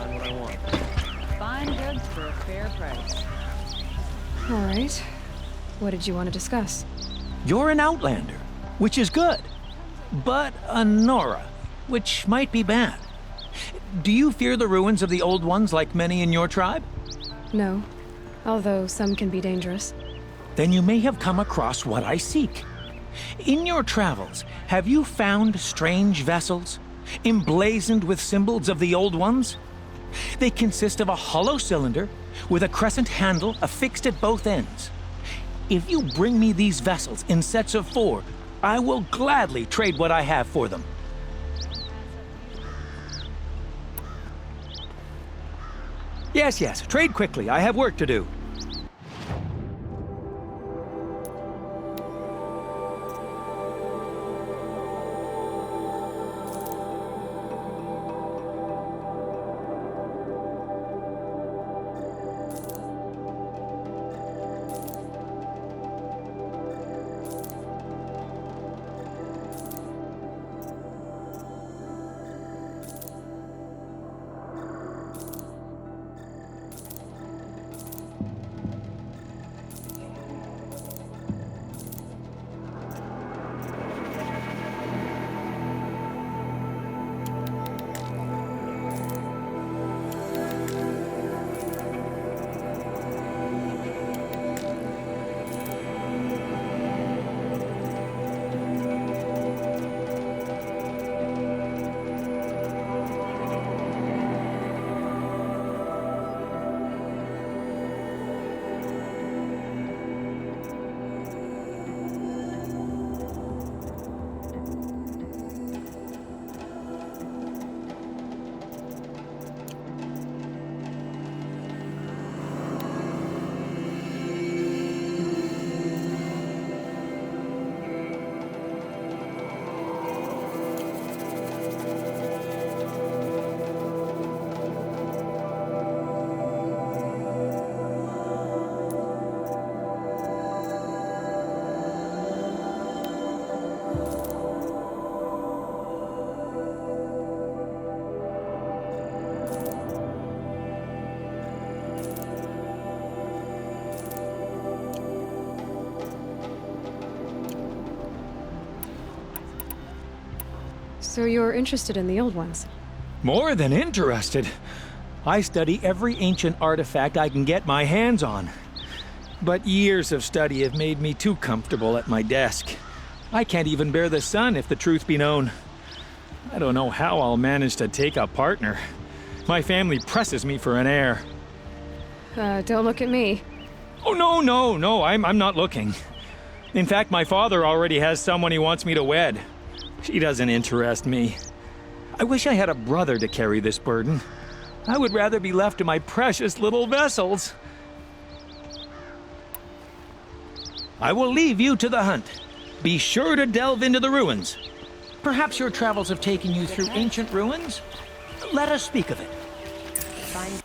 find what I want. Fine goods for a fair price. All right. What did you want to discuss? You're an outlander, which is good. But a Nora, which might be bad. Do you fear the ruins of the old ones like many in your tribe? No. Although some can be dangerous. Then you may have come across what I seek. In your travels, have you found strange vessels, emblazoned with symbols of the old ones? They consist of a hollow cylinder with a crescent handle affixed at both ends. If you bring me these vessels in sets of 4, I will gladly trade what I have for them. Yes, trade quickly. I have work to do. So you're interested in the old ones? More than interested. I study every ancient artifact I can get my hands on. But years of study have made me too comfortable at my desk. I can't even bear the sun, if the truth be known. I don't know how I'll manage to take a partner. My family presses me for an heir. Don't look at me. Oh, no, I'm not looking. In fact, my father already has someone he wants me to wed. She doesn't interest me. I wish I had a brother to carry this burden. I would rather be left to my precious little vessels. I will leave you to the hunt. Be sure to delve into the ruins. Perhaps your travels have taken you through ancient ruins? Let us speak of it. Fine.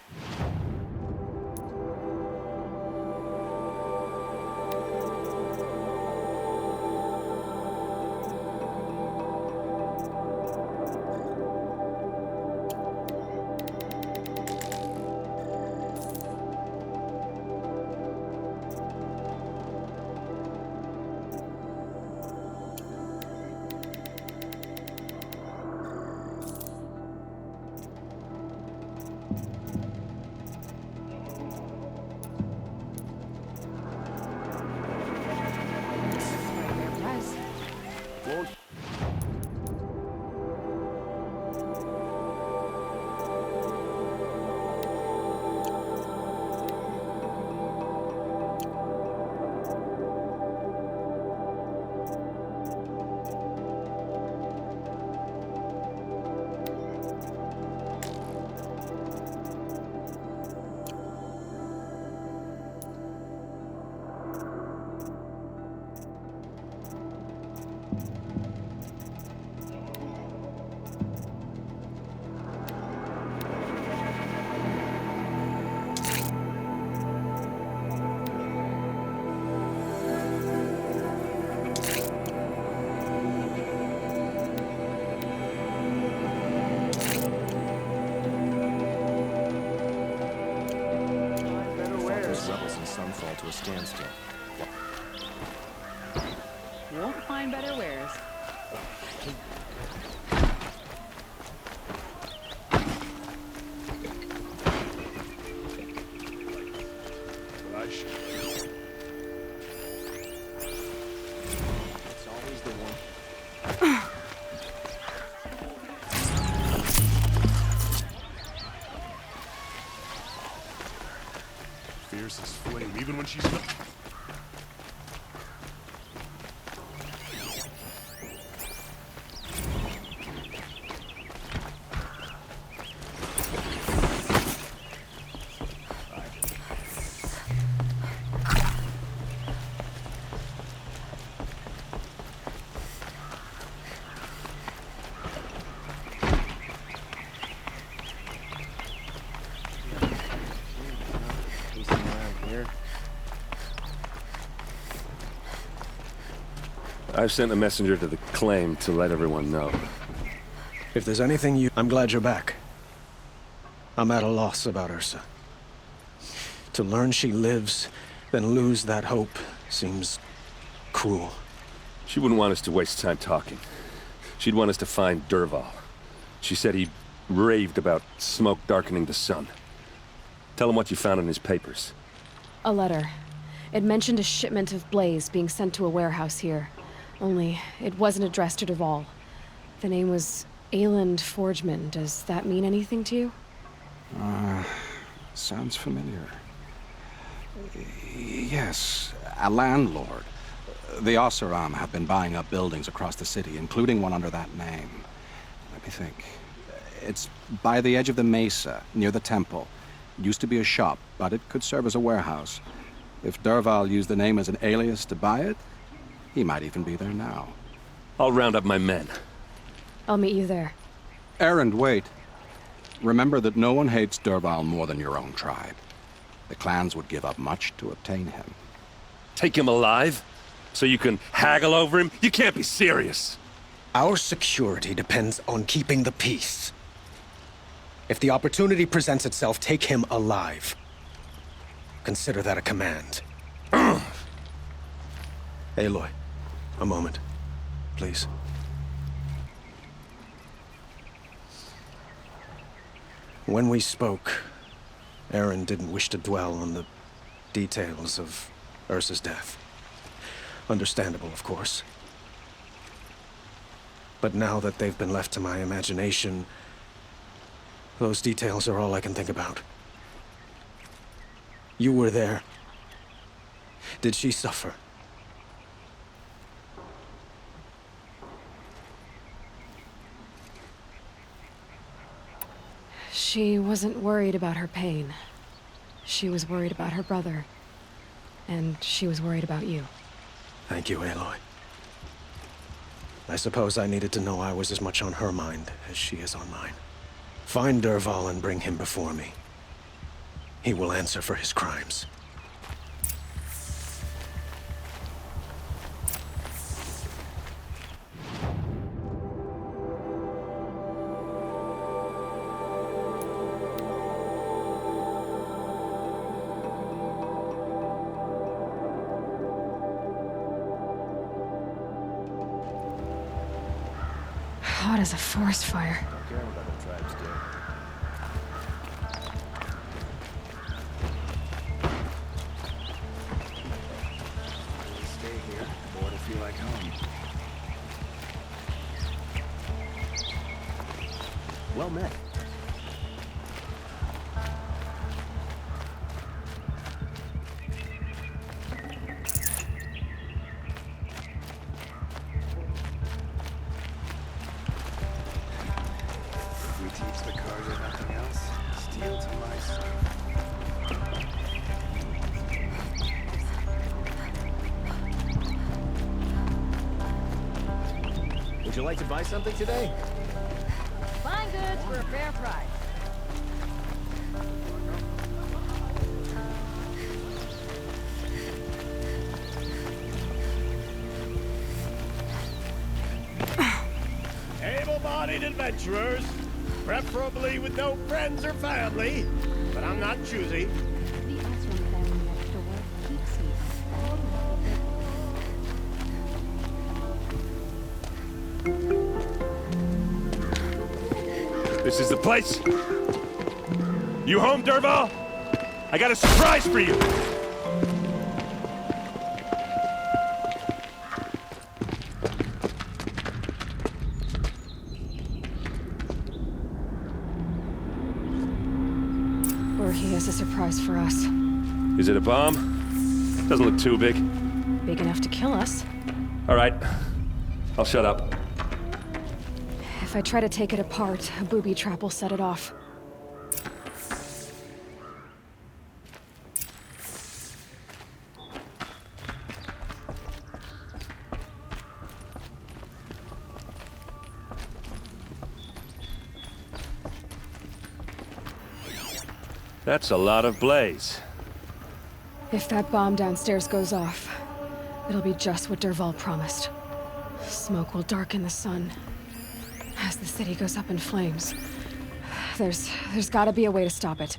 standstill. Won't find better wares. But I should. It's always the one. Fierce as flame, even when she's not. I've sent a messenger to the claim to let everyone know. If there's anything you... I'm glad you're back. I'm at a loss about Ursa. To learn she lives, then lose that hope, seems cruel. She wouldn't want us to waste time talking. She'd want us to find Derval. She said he raved about smoke darkening the sun. Tell him what you found in his papers. A letter. It mentioned a shipment of blaze being sent to a warehouse here. Only, it wasn't addressed to Derval. The name was Ayland Forgeman. Does that mean anything to you? Sounds familiar. Yes, a landlord. The Oseram have been buying up buildings across the city, including one under that name. Let me think. It's by the edge of the mesa, near the temple. It used to be a shop, but it could serve as a warehouse. If Derval used the name as an alias to buy it, he might even be there now. I'll round up my men. I'll meet you there. Errand, wait. Remember that no one hates Derval more than your own tribe. The clans would give up much to obtain him. Take him alive? So you can haggle over him? You can't be serious. Our security depends on keeping the peace. If the opportunity presents itself, take him alive. Consider that a command. Aloy, a moment, please. When we spoke, Aaron didn't wish to dwell on the details of Ursa's death. Understandable, of course. But now that they've been left to my imagination, those details are all I can think about. You were there. Did she suffer? She wasn't worried about her pain. She was worried about her brother. And she was worried about you. Thank you, Aloy. I suppose I needed to know I was as much on her mind as she is on mine. Find Derval and bring him before me. He will answer for his crimes. Hot as a forest fire. Don't care what other tribes do. Stay here, bored to feel like home. Well met. If we teach the Carja nothing else, steal to my stuff. Would you like to buy something today? Fine goods for a fair price. Able-bodied adventurers, preferably with no friends or family, but I'm not choosy. The Osram family next door keeps me This is the place. You home, Dervahl? I got a surprise for you. Or he has a surprise for us. Is it a bomb? Doesn't look too big. Big enough to kill us. All right. I'll shut up. If I try to take it apart, a booby trap will set it off. That's a lot of blaze. If that bomb downstairs goes off, it'll be just what Dervahl promised. Smoke will darken the sun as the city goes up in flames. There's gotta be a way to stop it.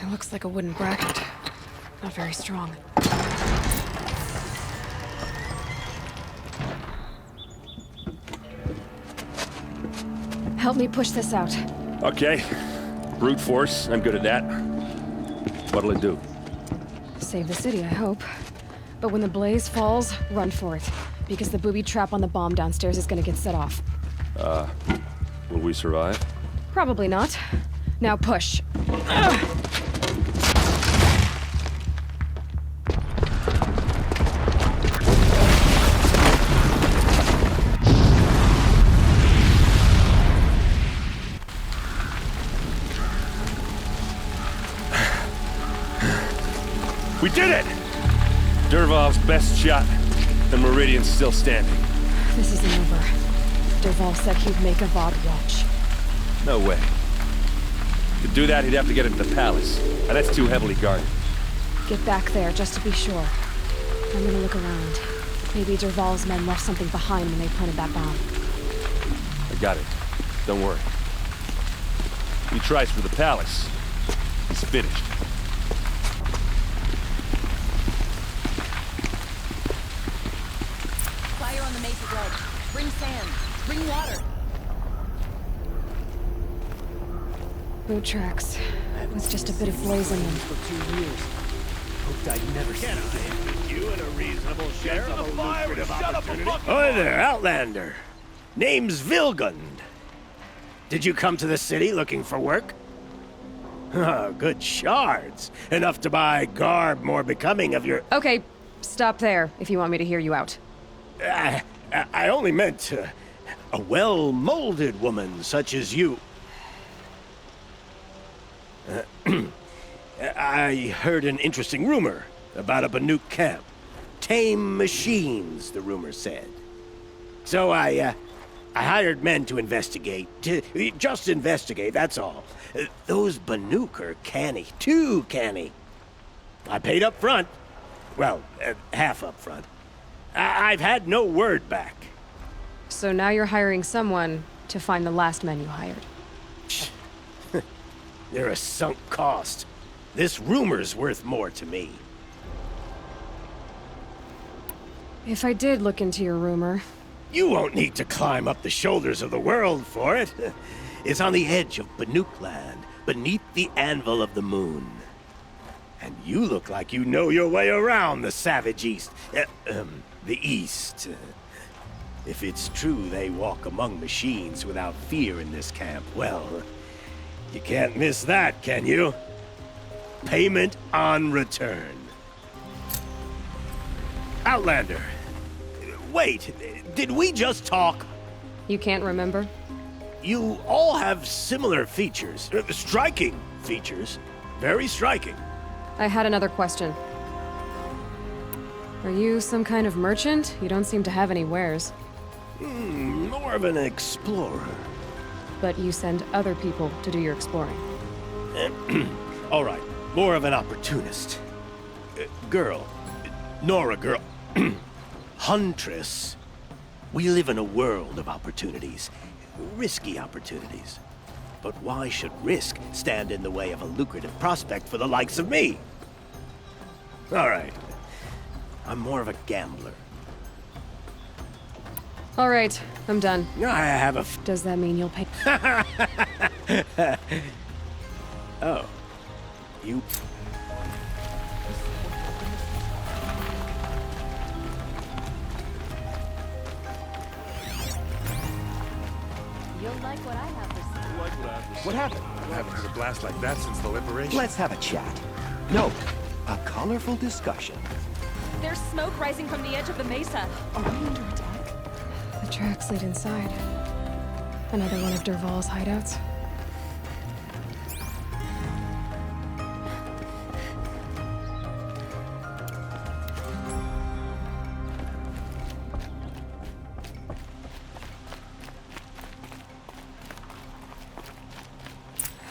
It looks like a wooden bracket. Not very strong. Help me push this out. Okay. Brute force, I'm good at that. What'll it do? Save the city, I hope. But when the blaze falls, run for it. Because the booby trap on the bomb downstairs is gonna get set off. Will we survive? Probably not. Now push. We did it! Dervahl's best shot. The Meridian's still standing. This isn't over. Dervahl said he'd make a VOD watch. No way. To do that, he'd have to get into the palace. And that's too heavily guarded. Get back there, just to be sure. I'm gonna look around. Maybe Dervahl's men left something behind when they planted that bomb. I got it. Don't worry. He tries for the palace. He's finished. Fire on the Mesa Road. Bring sand. Bring water. Boot tracks. With just a bit of blaze in them. For 2 years. Hoped I'd never see you in a reasonable share of a lucrative opportunity. Hi there, Outlander. Name's Vilgund. Did you come to the city looking for work? Oh, good shards. Enough to buy garb more becoming of your... Okay, stop there, if you want me to hear you out. I only meant a well-molded woman such as you. I heard an interesting rumor about a Banuk camp. Tame machines, the rumor said. So I hired men to investigate. Just investigate, that's all. Those Banuk are canny, too canny. I paid up front. Well, half up front. I've had no word back. So now you're hiring someone to find the last men you hired. They're a sunk cost. This rumor's worth more to me. If I did look into your rumor... You won't need to climb up the shoulders of the world for it. It's on the edge of Banuk land, beneath the anvil of the moon. And you look like you know your way around the savage east. The east. If it's true they walk among machines without fear in this camp, well, you can't miss that, can you? Payment on return. Outlander. Wait, did we just talk? You can't remember? You all have similar features. Striking features. Very striking. I had another question. Are you some kind of merchant? You don't seem to have any wares. More of an explorer. But you send other people to do your exploring. All right, more of an opportunist. Girl. Nora girl. Huntress. We live in a world of opportunities. Risky opportunities. But why should risk stand in the way of a lucrative prospect for the likes of me? All right. I'm more of a gambler. All right, I'm done. I have a... Does that mean you'll pay? Oh. You... You'll like what I have to say. What happened? I haven't had a blast like that since the liberation. Let's have a chat. No, a colorful discussion. There's smoke rising from the edge of the mesa. Are we under attack? The tracks lead inside. Another one of Dervahl's hideouts.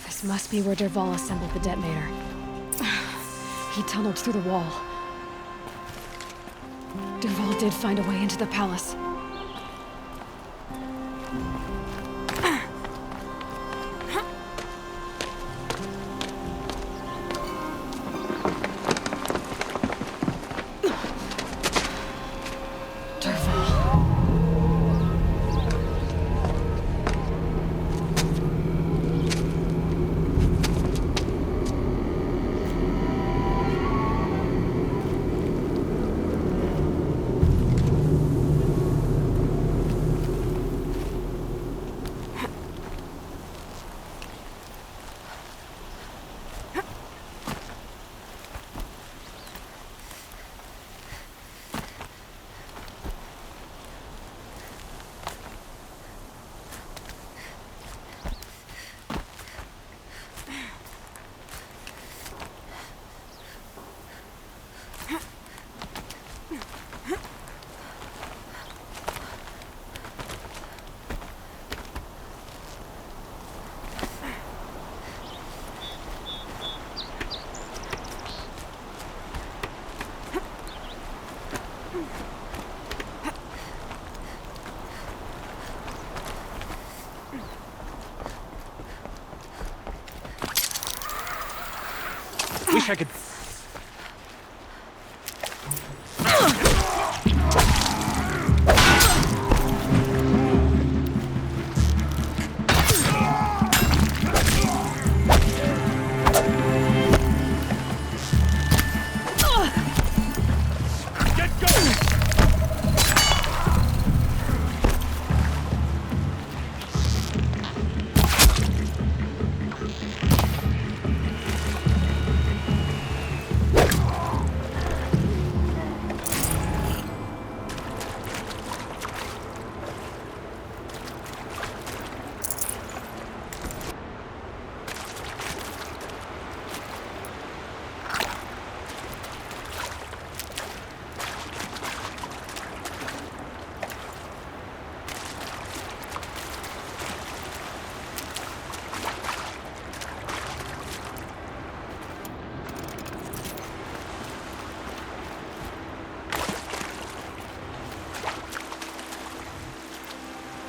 This must be where Dervahl assembled the detonator. He tunneled through the wall. Dervahl did find a way into the palace. Wish I could...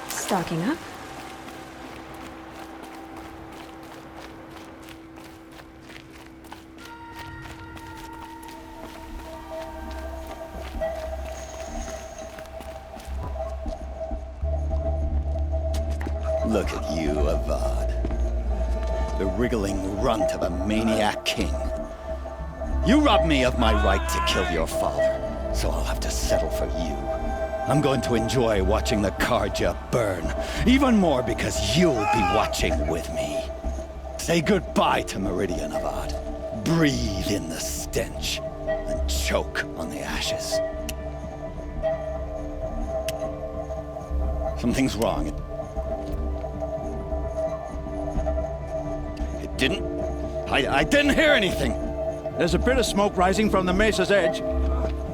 Stocking up. Look at you, Avad. The wriggling runt of a maniac king. You robbed me of my right to kill your father, so I'll have to settle for you. I'm going to enjoy watching the Karja burn, even more because you'll be watching with me. Say goodbye to Meridian, Avad. Breathe in the stench, and choke on the ashes. Something's wrong. It didn't... I didn't hear anything. There's a bit of smoke rising from the mesa's edge.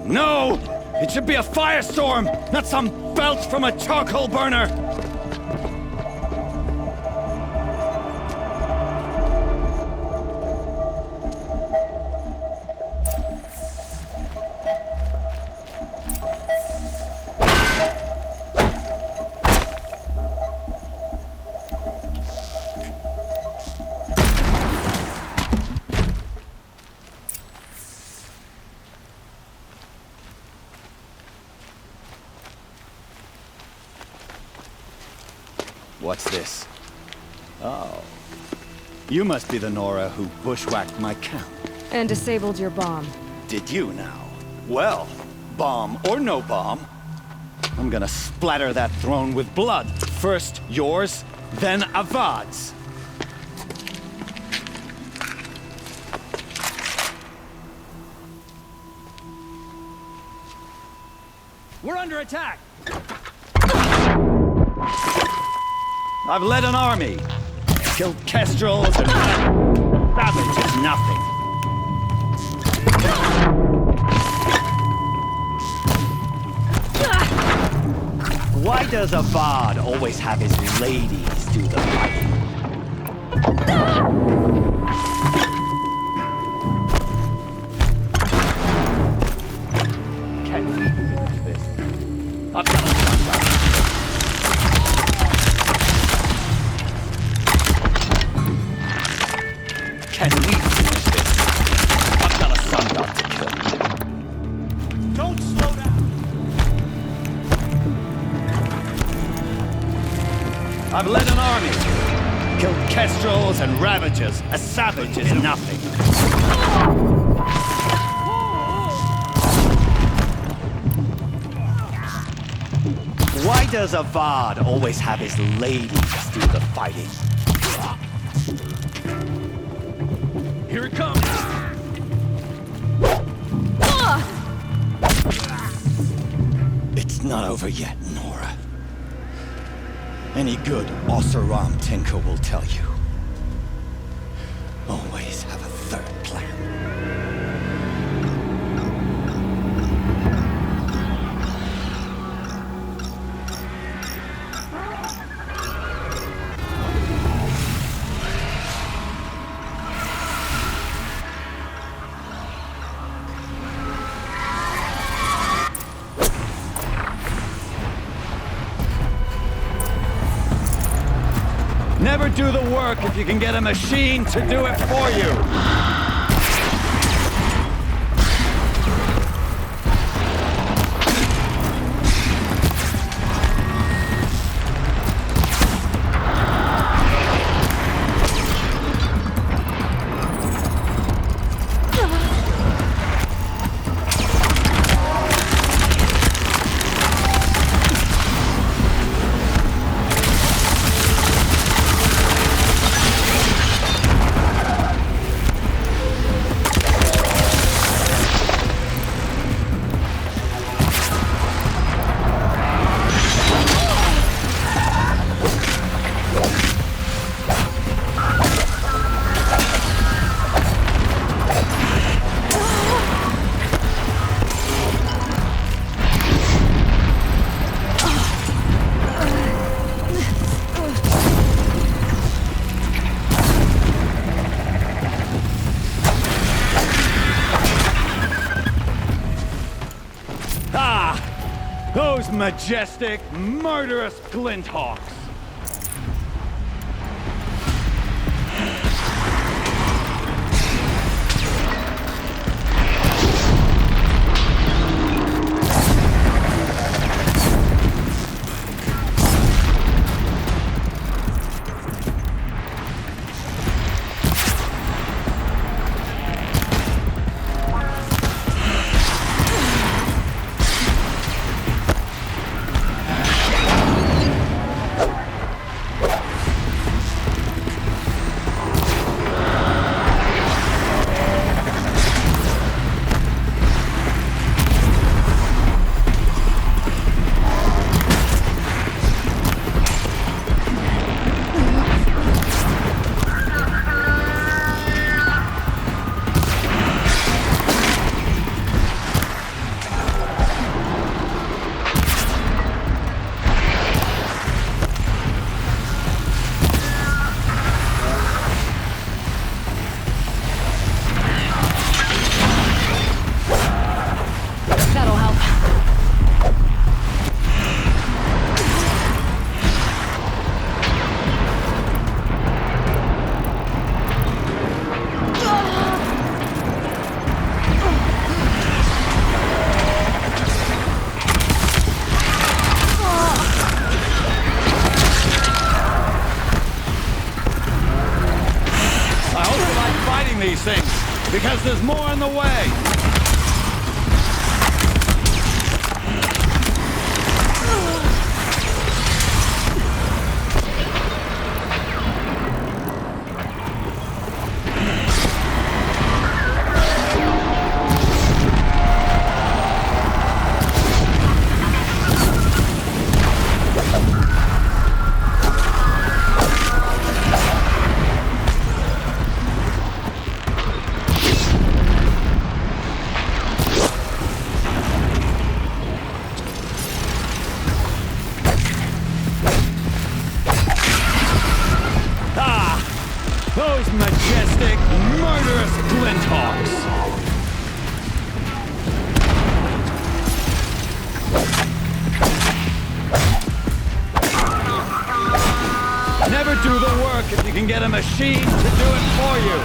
No! It should be a firestorm, not some belch from a charcoal burner! What's this? Oh. You must be the Nora who bushwhacked my camp. And disabled your bomb. Did you now? Well, bomb or no bomb, I'm gonna splatter that throne with blood. First yours, then Avad's. We're under attack! I've led an army. Killed kestrels and savage is nothing. Why does Avad always have his ladies do the fighting? Can we finish this? I've got a Can we finish this? I've got a sundog to kill. Don't slow down! I've led an army. Killed kestrels and ravagers. A savage is nothing. Why does Avad always have his ladies do the fighting? Here it comes! It's not over yet, Nora. Any good Oseram Tinker will tell you. Always have a third plan. Never do the work if you can get a machine to do it for you. Those majestic, murderous glinthawks! because there's more on the way! Those majestic, murderous glinthawks! Never do the work if you can get a machine to do it for you!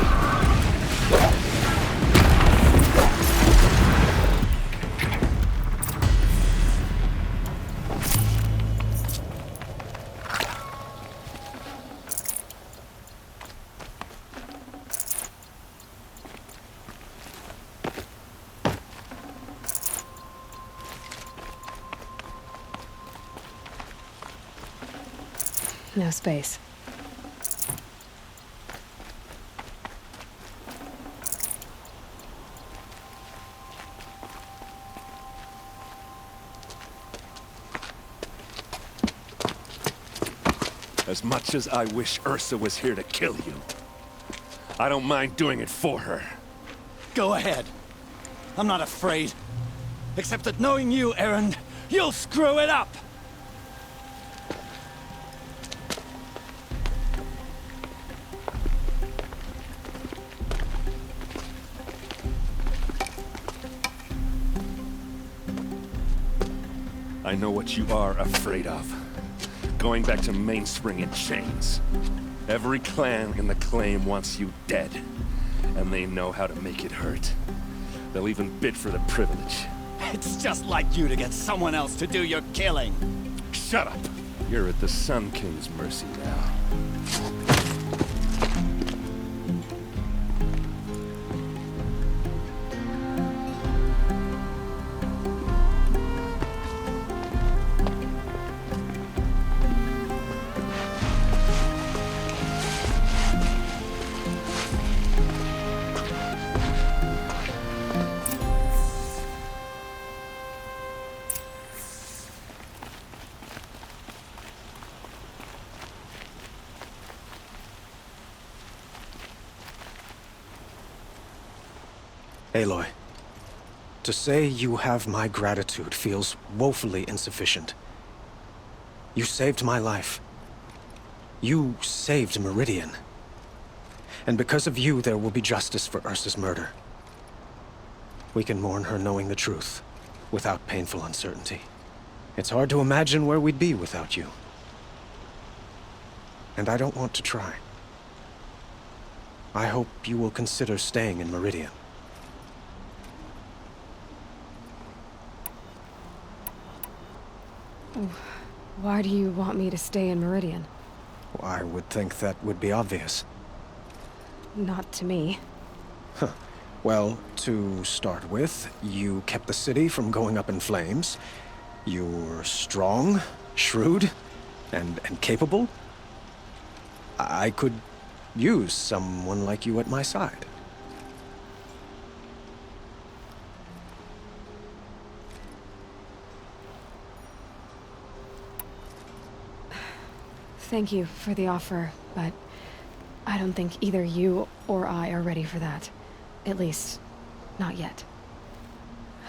No space. As much as I wish Ursa was here to kill you, I don't mind doing it for her. Go ahead. I'm not afraid. Except that knowing you, Aaron, you'll screw it up! I know what you are afraid of. Going back to Mainspring in chains. Every clan in the claim wants you dead. And they know how to make it hurt. They'll even bid for the privilege. It's just like you to get someone else to do your killing. Shut up! You're at the Sun King's mercy now. Aloy, to say you have my gratitude feels woefully insufficient. You saved my life. You saved Meridian. And because of you, there will be justice for Ursa's murder. We can mourn her knowing the truth, without painful uncertainty. It's hard to imagine where we'd be without you. And I don't want to try. I hope you will consider staying in Meridian. Why do you want me to stay in Meridian? Well, I would think that would be obvious. Not to me. Well, to start with, you kept the city from going up in flames. You're strong, shrewd, and capable. I could use someone like you at my side. Thank you for the offer, but I don't think either you or I are ready for that. At least, not yet.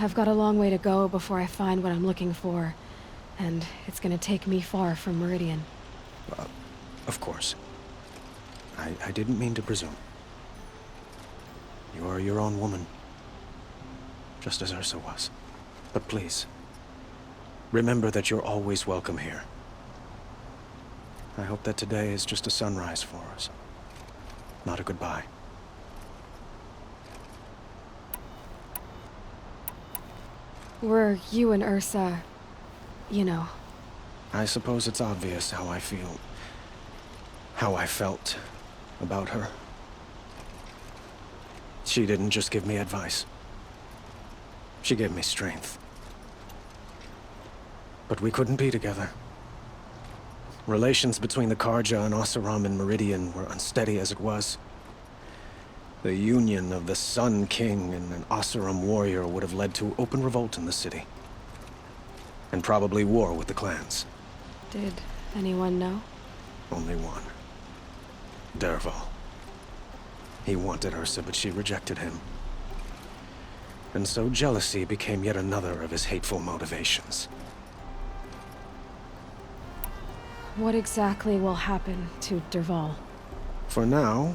I've got a long way to go before I find what I'm looking for, and it's gonna take me far from Meridian. Of course. I didn't mean to presume. You are your own woman, just as Ursa was. But please, remember that you're always welcome here. I hope that today is just a sunrise for us, not a goodbye. Were you and Ursa, you know? I suppose it's obvious how I feel, how I felt about her. She didn't just give me advice. She gave me strength. But we couldn't be together. Relations between the Karja and Oseram in Meridian were unsteady as it was. The union of the Sun King and an Oseram warrior would have led to open revolt in the city. And probably war with the clans. Did anyone know? Only one. Dervahl. He wanted Ursa, but she rejected him. And so jealousy became yet another of his hateful motivations. What exactly will happen to Dervahl? For now,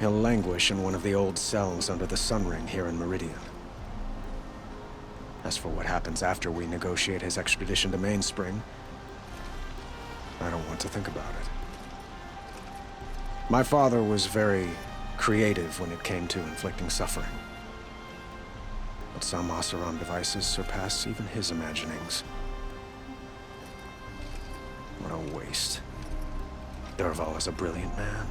he'll languish in one of the old cells under the Sun Ring here in Meridian. As for what happens after we negotiate his extradition to Mainspring, I don't want to think about it. My father was very creative when it came to inflicting suffering. But some Oseram devices surpass even his imaginings. What a waste. Dervahl is a brilliant man.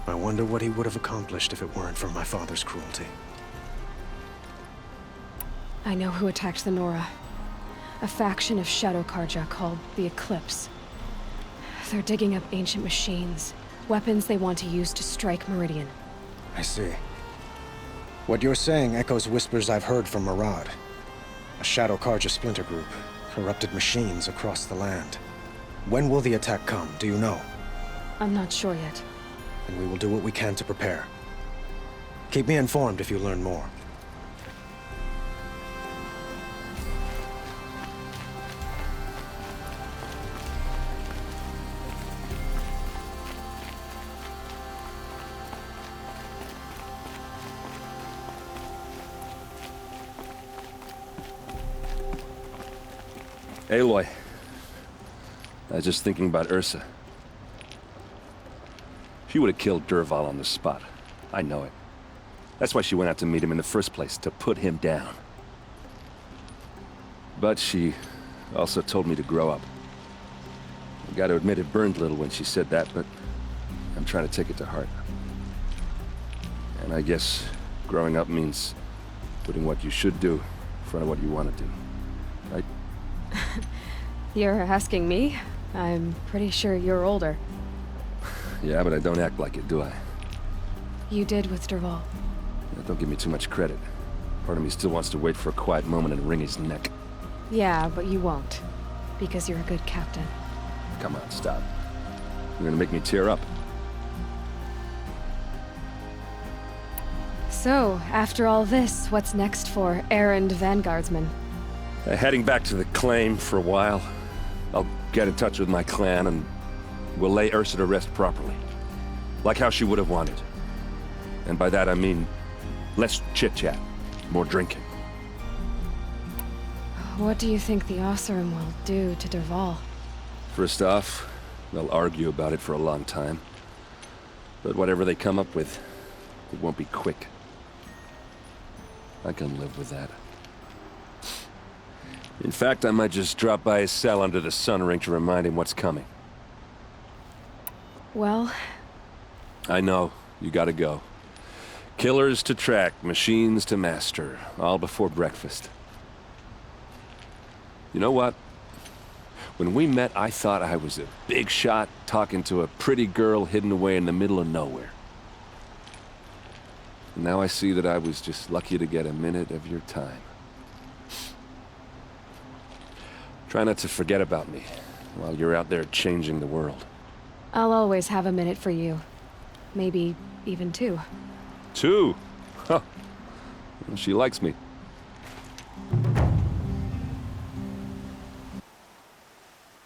I wonder what he would have accomplished if it weren't for my father's cruelty. I know who attacked the Nora. A faction of Shadow Karja called the Eclipse. They're digging up ancient machines, weapons they want to use to strike Meridian. I see. What you're saying echoes whispers I've heard from Murad. A Shadow Karja splinter group, corrupted machines across the land. When will the attack come, do you know? I'm not sure yet. And we will do what we can to prepare. Keep me informed if you learn more. Aloy, I was just thinking about Ursa. She would have killed Dervahl on the spot. I know it. That's why she went out to meet him in the first place, to put him down. But she also told me to grow up. I gotta admit it burned a little when she said that, but I'm trying to take it to heart. And I guess growing up means putting what you should do in front of what you want to do. Right? You're asking me? I'm pretty sure you're older. Yeah, but I don't act like it, do I? You did with Dervahl. Yeah, don't give me too much credit. Part of me still wants to wait for a quiet moment and wring his neck. Yeah, but you won't. Because you're a good captain. Come on, stop. You're gonna make me tear up. So, after all this, what's next for errand vanguardsman? Heading back to the claim for a while. I'll get in touch with my clan and we'll lay Ursa to rest properly. Like how she would have wanted. And by that I mean less chit-chat, more drinking. What do you think the Oseram will do to Dervahl? First off, they'll argue about it for a long time. But whatever they come up with, it won't be quick. I can live with that. In fact, I might just drop by his cell under the Sun Ring to remind him what's coming. Well... I know. You gotta go. Killers to track, machines to master. All before breakfast. You know what? When we met, I thought I was a big shot talking to a pretty girl hidden away in the middle of nowhere. And now I see that I was just lucky to get a minute of your time. Try not to forget about me while you're out there changing the world. I'll always have a minute for you. Maybe even two. 2? Huh. She likes me.